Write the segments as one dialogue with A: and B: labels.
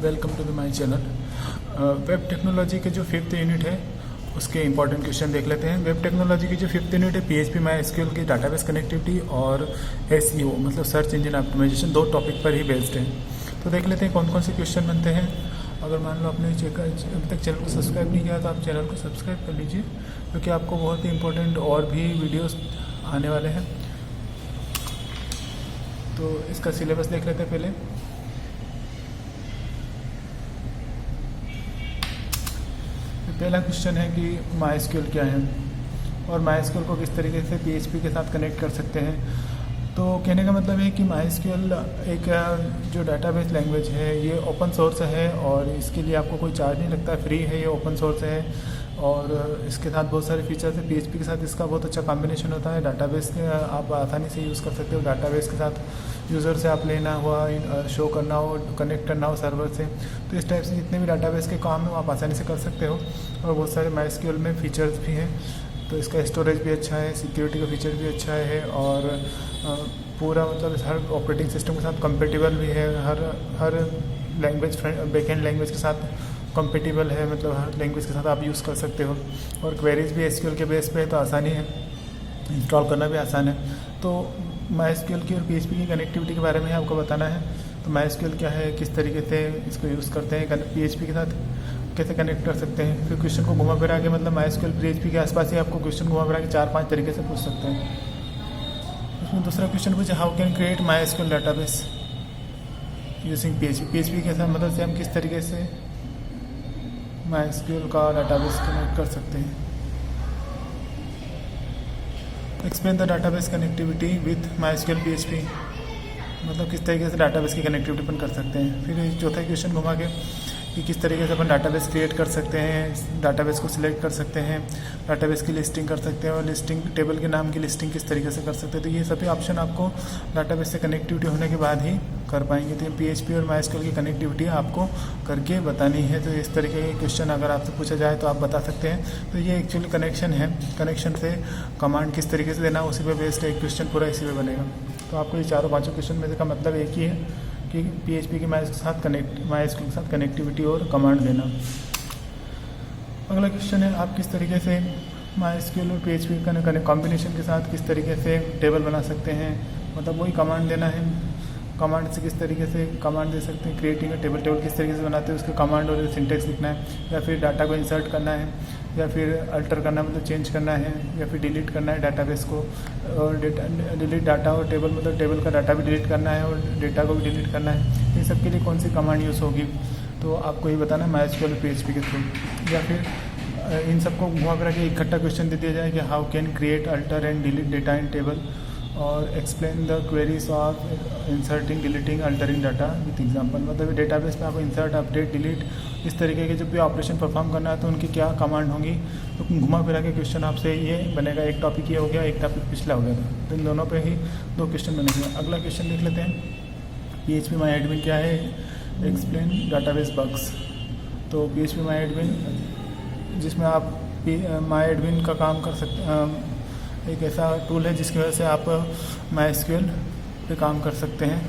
A: Welcome to the my channel. Web technology के जो 5th unit है उसके इंपॉर्टेंट क्वेश्चन देख लेते हैं। वेब टेक्नोलॉजी की जो 5th यूनिट है PHP MySQL की डाटाबेस कनेक्टिविटी और SEO मतलब सर्च इंजन ऑप्टिमाइजेशन, दो टॉपिक पर ही बेस्ड है। तो देख लेते हैं कौन कौन से क्वेश्चन बनते हैं। अगर मान लो आपने अभी तक चैनल को सब्सक्राइब नहीं किया तो आप चैनल को सब्सक्राइब कर लीजिए, क्योंकि आपको बहुत ही इंपॉर्टेंट और भी वीडियोस आने वाले हैं। तो इसका सिलेबस देख लेते हैं पहले। पहला क्वेश्चन है कि MySQL क्या है और MySQL को किस तरीके से PHP के साथ कनेक्ट कर सकते हैं। तो कहने का मतलब है कि MySQL एक जो डाटाबेस लैंग्वेज है ये ओपन सोर्स है और इसके लिए आपको कोई चार्ज नहीं लगता, फ्री है, ये ओपन सोर्स है और इसके साथ बहुत सारे फीचर्स है। PHP के साथ इसका बहुत अच्छा कॉम्बिनेशन होता है। डाटाबेस आप आसानी से यूज़ कर सकते हो। डाटाबेस के साथ यूज़र से आप लेना हुआ, शो करना हो, कनेक्ट करना हो सर्वर से, तो इस टाइप से जितने भी डाटाबेस के काम है वो आप आसानी से कर सकते हो। और बहुत सारे MySQL में फीचर्स भी हैं, तो इसका स्टोरेज भी अच्छा है, सिक्योरिटी का फीचर भी अच्छा है और पूरा मतलब हर ऑपरेटिंग सिस्टम के साथ कंपेटिबल भी है। हर लैंग्वेज बैकएंड लैंग्वेज के साथ कंपेटिबल है, मतलब हर लैंग्वेज के साथ आप यूज़ कर सकते हो। और क्वेरीज भी SQL के बेस पे है, तो आसानी है, इंस्टॉल करना भी आसान है। तो MySQL की और PHP की कनेक्टिविटी के बारे में आपको बताना है। तो MySQL क्या है, किस तरीके से इसको यूज़ करते हैं, PHP के साथ कैसे कनेक्ट कर सकते हैं। फिर क्वेश्चन को घुमा फिरा के मतलब MySQL PHP के आसपास ही आपको क्वेश्चन घुमा फिरा के 4-5 तरीके से पूछ सकते हैं। उसमें दूसरा क्वेश्चन पूछे, how can create MySQL database using PHP के साथ मदद से हम किस तरीके से MySQL का डाटाबेस कनेक्ट कर सकते हैं। Explain the database connectivity with MySQL PHP, मतलब किस तरीके से डाटाबेस की कनेक्टिविटी अपन कर सकते हैं। फिर चौथा क्वेश्चन घुमा के कि किस तरीके से अपन डाटाबेस क्रिएट कर सकते हैं, डाटाबेस को सिलेक्ट कर सकते हैं, डाटाबेस की लिस्टिंग कर सकते हैं और लिस्टिंग टेबल के नाम की लिस्टिंग किस तरीके से कर सकते हैं। तो ये सभी ऑप्शन आपको डाटाबेस से कनेक्टिविटी होने के बाद ही कर पाएंगे। तो PHP और MySQL की कनेक्टिविटी आपको करके बतानी है। तो इस तरीके के क्वेश्चन अगर आपसे पूछा जाए तो आप बता सकते हैं। तो ये एक्चुअली कनेक्शन है, कनेक्शन से कमांड किस तरीके से देना उसी पे बेस्ड एक क्वेश्चन पूरा इसी पे बनेगा। तो आपको ये चारों पाँचों क्वेश्चन में का मतलब एक ही है कि PHP के MySQL के साथ कनेक्टिविटी और कमांड देना। अगला क्वेश्चन है, आप किस तरीके से MySQL और PHP का कॉम्बिनेशन के साथ किस तरीके से टेबल बना सकते हैं, मतलब वही कमांड देना है। कमांड से किस तरीके से कमांड दे सकते हैं, क्रिएटिंग टेबल किस तरीके से बनाते हैं, उसके कमांड और सिंटेक्स लिखना है, या फिर डाटा को इंसर्ट करना है, या फिर अल्टर करना मतलब चेंज करना है, या फिर डिलीट करना है डाटाबेस को। और डिलीट डाटा और टेबल मतलब टेबल का डाटा भी डिलीट करना है और डेटा को भी डिलीट करना है। इन सब के लिए कौन सी कमांड यूज़ होगी, तो आपको ये बताना है MySQL और PHP के थ्रू। या फिर इन सबको घुमा फिरा के इकट्ठा क्वेश्चन दे दिया जाए कि how can create, alter and delete data in table और explain the queries of inserting, deleting, altering data with example. मतलब डेटाबेस में आपको इंसर्ट, अपडेट, डिलीट इस तरीके के जब भी ऑपरेशन परफॉर्म करना है तो उनकी क्या कमांड होंगी। तो घुमा फिरा के क्वेश्चन आपसे ये बनेगा। एक टॉपिक ये हो गया, एक टॉपिक पिछला हो गया था, तो इन दोनों पे ही दो क्वेश्चन बनेंगे। अगला क्वेश्चन देख लेते हैं, PHP MyAdmin क्या है, एक्सप्लेन डाटाबेस बग्स। तो PHP MyAdmin जिसमें आप MyAdmin का काम कर सकते हैं, एक ऐसा टूल है जिसकी वजह से आप MySQL पे काम कर सकते हैं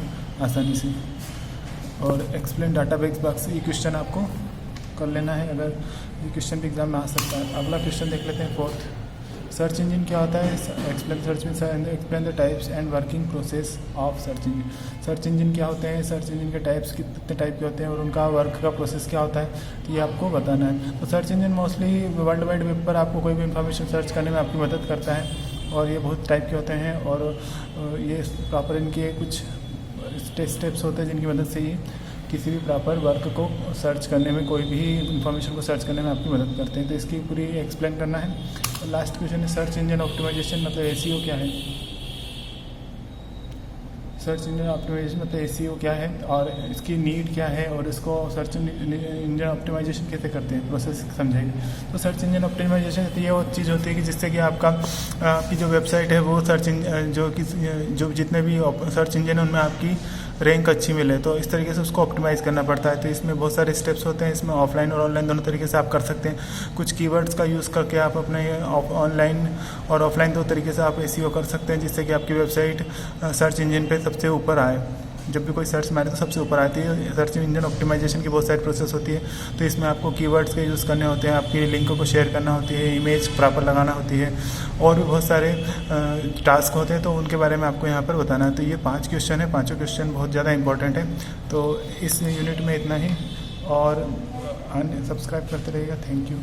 A: आसानी से। और एक्सप्लेन डाटाबेस बग्स, ये क्वेश्चन आपको कर लेना है, अगर ये क्वेश्चन भी एग्जाम में आ सकता है। अगला क्वेश्चन देख लेते हैं, फोर्थ, सर्च इंजन क्या होता है, एक्सप्लेन सर्च में explain the types and working process of search engine. Search engine क्या होते हैं, सर्च इंजन के टाइप्स कितने टाइप के होते हैं और उनका वर्क का प्रोसेस क्या होता है, तो ये आपको बताना है। तो search engine mostly world wide web पर आपको कोई भी इन्फॉर्मेशन सर्च करने में आपकी मदद करता है और ये बहुत टाइप के होते हैं और ये प्रॉपर इनके कुछ स्टेप्स होते हैं जिनकी मदद से ये किसी भी प्रॉपर वर्क को सर्च करने में, कोई भी इंफॉर्मेशन को सर्च करने में आपकी मदद करते हैं। तो इसकी पूरी एक्सप्लेन करना है। और लास्ट क्वेश्चन है, सर्च इंजन ऑप्टिमाइजेशन मतलब SEO क्या है। सर्च इंजन ऑप्टिमाइजेशन मतलब SEO क्या है और इसकी नीड क्या है और इसको सर्च इंजन ऑप्टिमाइजेशन कैसे करते हैं, प्रोसेस समझाइए। तो सर्च इंजन ऑप्टिमाइजेशन ये वो चीज़ होती है कि जिससे कि आपकी जो वेबसाइट है वो सर्च जो जितने भी सर्च इंजन है उनमें आपकी रैंक अच्छी मिले, तो इस तरीके से उसको ऑप्टिमाइज़ करना पड़ता है। तो इसमें बहुत सारे स्टेप्स होते हैं, इसमें ऑफलाइन और ऑनलाइन दोनों तरीके से आप कर सकते हैं। कुछ कीवर्ड्स का यूज़ करके आप अपने ऑनलाइन और ऑफलाइन दो तरीके से आप SEO कर सकते हैं, जिससे कि आपकी वेबसाइट सर्च इंजन पे सबसे ऊपर आए। जब भी कोई सर्च मारे तो सबसे ऊपर आती है। सर्च इंजन ऑप्टिमाइजेशन की बहुत सारी प्रोसेस होती है, तो इसमें आपको कीवर्ड्स के यूज़ करने होते हैं, आपकी लिंकों को शेयर करना होती है, इमेज प्रॉपर लगाना होती है, और भी बहुत सारे टास्क होते हैं, तो उनके बारे में आपको यहाँ पर बताना है। तो ये 5 क्वेश्चन है, पाँचों क्वेश्चन बहुत ज़्यादा इंपॉर्टेंट है। तो इस यूनिट में इतना ही, और सब्सक्राइब करते रहिएगा। Thank you.